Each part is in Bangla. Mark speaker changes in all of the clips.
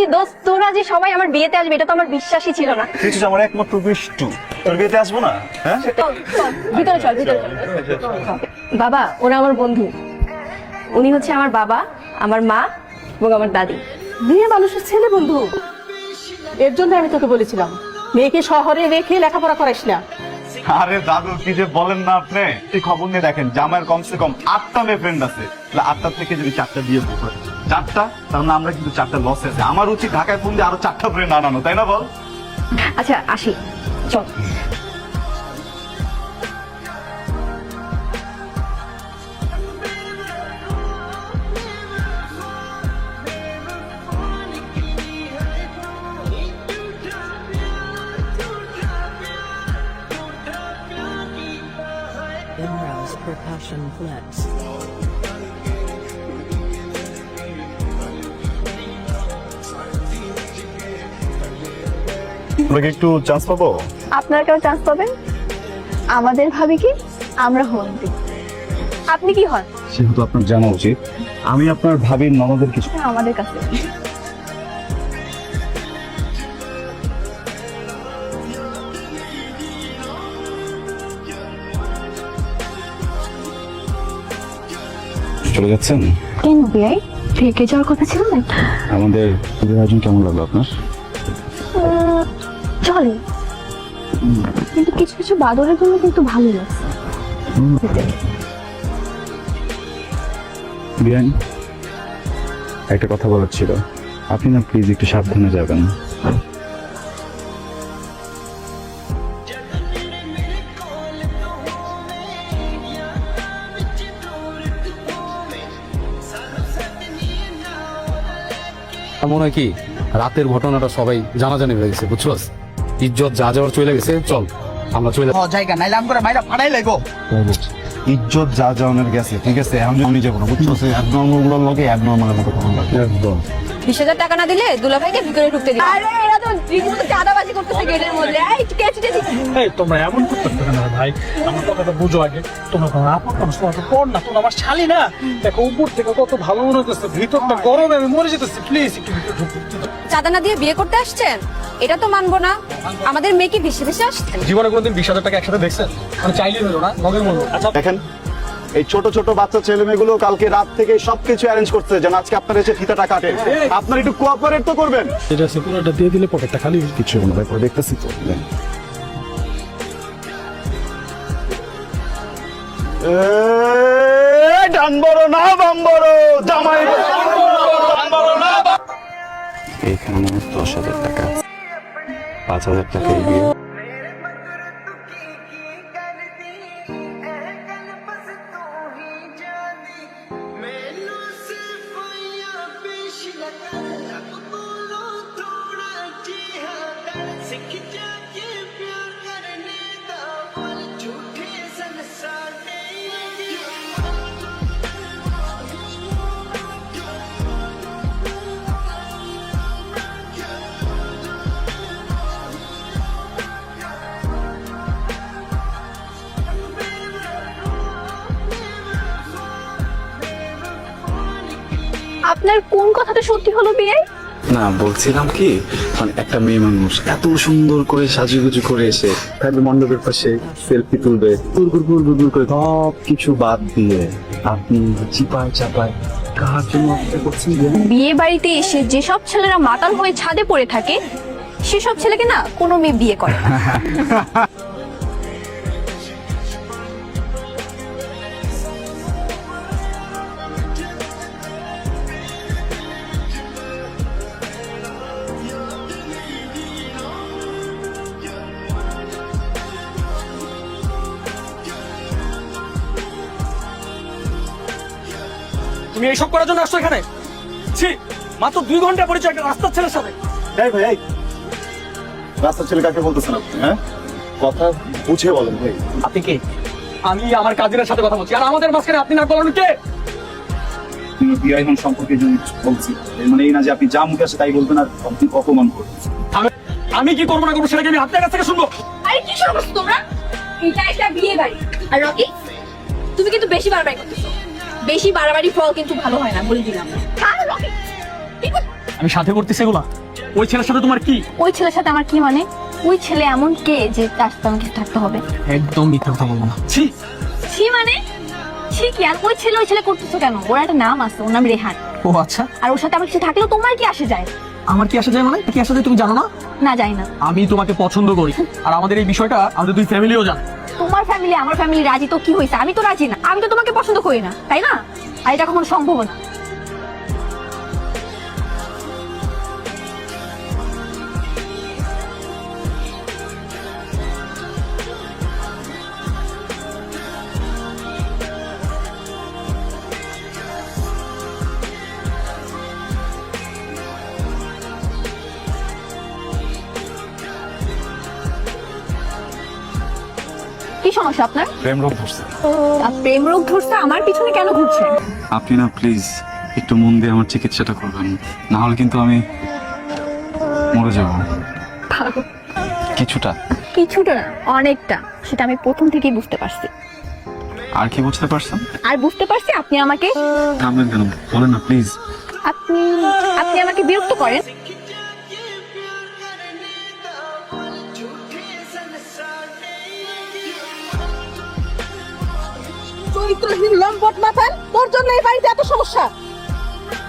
Speaker 1: সত্যি দোস্ত, তোরা যে সবাই আমার বিয়েতে আসবে এটা তো আমার বিশ্বাসই ছিল না।
Speaker 2: তুই আমার একমাত্র বিষ্টু, তোর বিয়েতে আসবো না? হ্যাঁ,
Speaker 1: চল, চল, ভিতরে চল, ভিতরে চল। বাবা, ওরা আমার বন্ধু। উনি হচ্ছে আমার বাবা, আমার মা এবং আমার দাদি।
Speaker 3: মেয়ে মানুষের ছেলে বন্ধু, এর জন্য আমি তোকে বলেছিলাম মেয়েকে শহরে রেখে লেখাপড়া করাইস না।
Speaker 2: আরে দাদু কি যে বলেন না আপনি। এই খবর নিয়ে দেখেন, জামাইয়ের কমসে কম 8টা মেয়ে ফ্রেন্ড আছে। 8টা থেকে যদি 4টা বিয়ে করে 4টা, তার মানে আমরা কিন্তু 4টা লস আছে। আমার উচিত ঢাকায় ফোন দিয়ে আরো 4টা ফ্রেন্ড আনানো, তাই না বল?
Speaker 1: আচ্ছা আসি, চল।
Speaker 4: Imrouse Percussion Flex.
Speaker 2: আমরা কি একটু চান্স পাবো?
Speaker 1: আপনারা কেউ চান্স পাবেন? আমাদের ভাবি কি আমরা হন। আপনি কি হন?
Speaker 2: সেহেতু আপনার জানা উচিত আমি আপনার ভাবির ননদের কিছু।
Speaker 1: আমাদের কাছে
Speaker 2: চলে যাচ্ছেন?
Speaker 1: কেন বিয়াই থেকে যাওয়ার কথা ছিল না?
Speaker 2: আমাদের আয়োজন কেমন লাগলো আপনার?
Speaker 1: চলে, কিন্তু কিছু কিছু বাদরের জন্য কিন্তু ভালো লাগছে।
Speaker 2: বিয়ান, একটা কথা বলার ছিল। আপনি না প্লিজ একটু সাবধানে যাবেন।
Speaker 5: মনে হয় কি রাতের ঘটনাটা সবাই জানাজানি হয়ে গেছে, বুঝছো? ইজ্জত যা যাওয়ার চলে গেছে, চল আমরা চলে যাবো।
Speaker 6: জায়গা নাইলাম করে মাইরা ফাড়াই লাগো।
Speaker 2: ইজ্জত যা যাওয়ানোর গেছে, ঠিক আছে? আমি যাবো না, বুঝছো? অ্যাবনর্মাল গুলোর লগে অ্যাবনর্মালের মতো কথা বলবে। একদম
Speaker 1: 20,000 টাকা না দিলে দুলাভাইকে ভিতরে ঢুকতে দিই। আরে এরা তো রীতিমতো চাঁদাবাজি করতেছে গেটের মধ্যে। এই কেচে
Speaker 7: এই তোমরা এমন করতে না ভাই, আমার কথাটা বুঝো আগে। তোমরা কোনো আপন মানুষ, তোমরা তো পড় না, তোমরা আমার শালি না। দেখো উপর থেকে কত ভালো মনে হচ্ছে, ভিতরটা গরমে আমি মরে যেতেছি। প্লিজ একটু ভিতরে ঢুকো।
Speaker 1: চাঁদা না দিয়ে বিয়ে করতে আসছেন, এটা তো মানবো না। আমাদের মেয়ে কি ভেসে ভেসে আসছেন?
Speaker 7: জীবনে কোনোদিন 20,000 টাকা একসাথে দেখছেন? মানে চাইলেই হলো না, লগের মূল্য। আচ্ছা
Speaker 2: দেখেন, এই ছোট ছোট বাচ্চা ছেলে মেয়েগুলো কালকে রাত থেকে সবকিছু অ্যারেঞ্জ করছে যেন আজকে আপনার এসে ফিতাটা কাটে। আপনার একটু কোঅপারেট তো করবেন।
Speaker 7: এটা আছে, পুরোটা দিয়ে দিলে পকেটটা খালি।
Speaker 2: কিছু মনে হয় পরে দেখতেছি তো। ডান বড় না বাম বড়, জামাই এখানে 10,000 টাকা, 5,000 টাকায় বিয়ে।
Speaker 1: আপনার কোন কথাটা সত্যি হলো বিয়ে?
Speaker 8: না, বলছিলাম কি, মানে একটা মেয়ে মানুষ এত সুন্দর করে সাজুগুজু করে এসে থাকবে মণ্ডপের পাশে, সেলফি তুলবে, গুড় করে সব কিছু বাদ দিয়ে আপনি চিপায় চাপায় কার জন্য অপেক্ষা করছেন?
Speaker 1: বিয়ে বাড়িতে এসে যেসব ছেলেরা মাতাল হয়ে ছাদে পড়ে থাকে, সেসব ছেলেকে না কোনো মেয়ে বিয়ে করে না।
Speaker 7: তুমি এইসব করার জন্য আসছো এখানে? ছি, মাত্র 2 ঘন্টা পরিচয় একটা রাস্তার ছেলের সাথে।
Speaker 2: এই ভাই, এই রাস্তার ছেলে কাকে বলতেছেন আপনি? হ্যাঁ, কথা বুঝে বলেন ভাই।
Speaker 7: আপনি কে? আমি আমার কাজিনের সাথে কথা বলছি, আর আমাদের মাঝখানে আপনি না বলেন কে?
Speaker 2: বিআইন সম্পর্কে যদি বলছি, এর মানে এই না যে আপনি যা মুখে আসে তাই বলবেন আর আপনি অপমান করবেন।
Speaker 7: আমি কি করবো না করবো সেটাকে আমি আপনার কাছ থেকে শুনবো?
Speaker 1: আরে কি শুরু করছো তোমরা? এটা একটা বিয়ে বাড়ি। আর রকি, তুমি কিন্তু বেশি বাড়াবাড়ি করতেছো। বেশি বাড়াবাড়ি ফল কিন্তু ভালো হয় না, বলে দিলাম। আর রকি,
Speaker 7: আমি সাথে করতেছি এগুলা? ওই ছেলের সাথে তোমার কি?
Speaker 1: ওই ছেলের সাথে আমার কি মানে? ওই ছেলে এমন কে যে তার সাথে আমার কিছু থাকতে হবে?
Speaker 7: একদম মিথ্যা কথা বলবো না। ছি,
Speaker 1: ছি মানে? ছি কি? আর ওই ছেলে করতেছো কেন? ওর একটা নাম আছে, ওর নাম রেহান।
Speaker 7: ও আচ্ছা,
Speaker 1: আর ওর সাথে আমার কিছু থাকলেও তোমার কি আসে যায়?
Speaker 7: আমার কি আসা যায় মানে? কি আসা যায় তুমি জানো না?
Speaker 1: না, যাই না।
Speaker 7: আমি তোমাকে পছন্দ করি, আর আমাদের এই বিষয়টা আমাদের দুই ফ্যামিলিও জানে।
Speaker 1: তোমার ফ্যামিলি আমার ফ্যামিলি রাজি তো কি হয়েছে? আমি তো রাজি না। আমি তো তোমাকে পছন্দ করি না, তাই না? আর এটা কখনো সম্ভব না। কি সমস্যা আপনার?
Speaker 8: প্রেম রোগ ধরছে।
Speaker 1: আর প্রেম রোগ ধরছে, আমার পিছনে কেন ঘুরছে?
Speaker 8: আপনি না প্লিজ একটু মন দিয়ে আমার চিকিৎসাটা করবেন, না হলে কিন্তু আমি মরে যাব। কিছুটা।
Speaker 1: কিছুটা না, অনেকটা। সেটা আমি প্রথম থেকেই বুঝতে পারছি।
Speaker 8: আর কি বুঝতে পারছেন?
Speaker 1: আর বুঝতে পারছি আপনি আমাকে
Speaker 8: থামবেন কেন? বলেন না প্লিজ।
Speaker 1: আপনি আপনি আমাকে বিরক্ত করেন।
Speaker 3: চরিত্রহীন লম্পট মাথান, তোর জন্য এই বাড়িতে এত সমস্যা।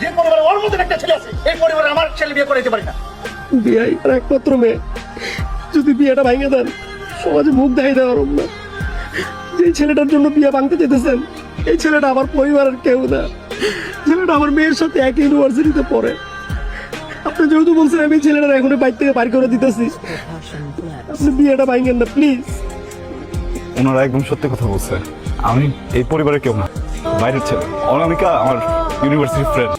Speaker 7: যে পরিবারে ওর মধ্যে একটা ছেলে আছে, এই পরিবারে আমার ছেলে বিয়ে করাইতে পারি না।
Speaker 9: বিয়াই আর একমাত্র মেয়ে, যদি বিয়েটা ভাঙে দেন সমাজে মুখ দেখাই দেওয়ার না। যে ছেলেটার জন্য বিয়ে ভাঙতে যেতেছেন, এই ছেলেটা আমার পরিবারের কেউ না। ছেলেটা আমার মেয়ের সাথে একই ইউনিভার্সিটিতে পড়ে। আপনি যেহেতু বলছেন আমি ছেলেটা এখন বাইর থেকে বাইর করে দিতেছি,
Speaker 4: Passion floods.
Speaker 9: আপনি বিয়েটা ভাঙেন না প্লিজ।
Speaker 2: ওনারা একদম সত্যি কথা বলছে। আমি এই পরিবারের কেউ না, বাইরের ছেলে। অনামিকা আমার ইউনিভার্সিটি ফ্রেন্ড।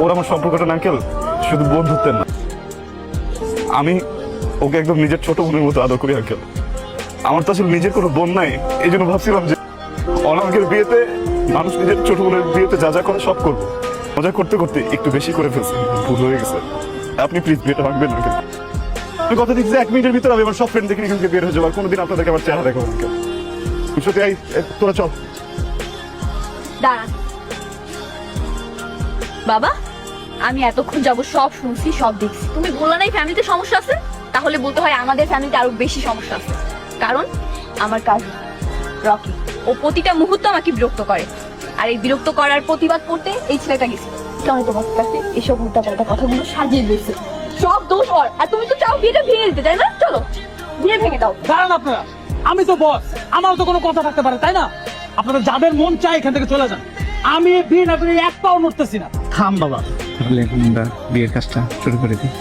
Speaker 2: ওর আমার সম্পর্কটা আঙ্কেল শুধু বন্ধুত্বের না, আমি ওকে একদম নিজের ছোট বোনের মতো আদর করি আঙ্কেল। আমার তো আসলে নিজের কোনো বোন নাই, এই জন্য ভাবছিলাম যে অনামিকার বিয়েতে মানুষ নিজের ছোট বোনের বিয়েতে যা যা করে সব করবো। মজা করতে করতে একটু বেশি করে ফেলছে, ভুল হয়ে গেছে। আপনি প্লিজ বিয়েটা ভাঙবেন আঙ্কেল। আমি কথা দিচ্ছি 1 মিনিটের ভিতরে আমি আমার সব ফ্রেন্ড দেখে এখান থেকে বের হয়ে যাবো। আর কোনোদিন আপনাদেরকে আমার চেহারা দেখাবো আঙ্কেল। সত্যি তোরা চল।
Speaker 1: দাঁড়ান বাবা, আমি এতক্ষণ যাব সব শুনছি, সব দেখছি। তুমি বললে না এই ফ্যামিলিতে সমস্যা আছে? তাহলে বলতে হয় আমাদের ফ্যামিলিতে আরো বেশি সমস্যা আছে। কারণ আমার কাজিন রকি, ও প্রতিটা মুহূর্ত আমাকে বিরক্ত করে। আর এই বিরক্ত করার প্রতিবাদ করতে এই ছেলেটা গেছে। কারণ তোমার কাছে এসব উল্টাপাল্টা কথাগুলো সাজিয়ে দিয়েছে। সব দোষ ওর। আর তুমি তো চাও বিয়েটা ভেঙে দিতে, তাই না? চলো বিয়ে ভেঙে দাও।
Speaker 7: দাঁড়ান আপনারা, আমি তো বস, আমারও তো কোনো কথা থাকতে পারে, তাই না? আপনারা যাদের মন চায় এখান থেকে চলে যান। আমি বিয়ে না করে এক পাও নড়তেছি না।
Speaker 6: থাম বাবা, তাহলে এখন আমরা বিয়ের কাজটা শুরু করে দিই।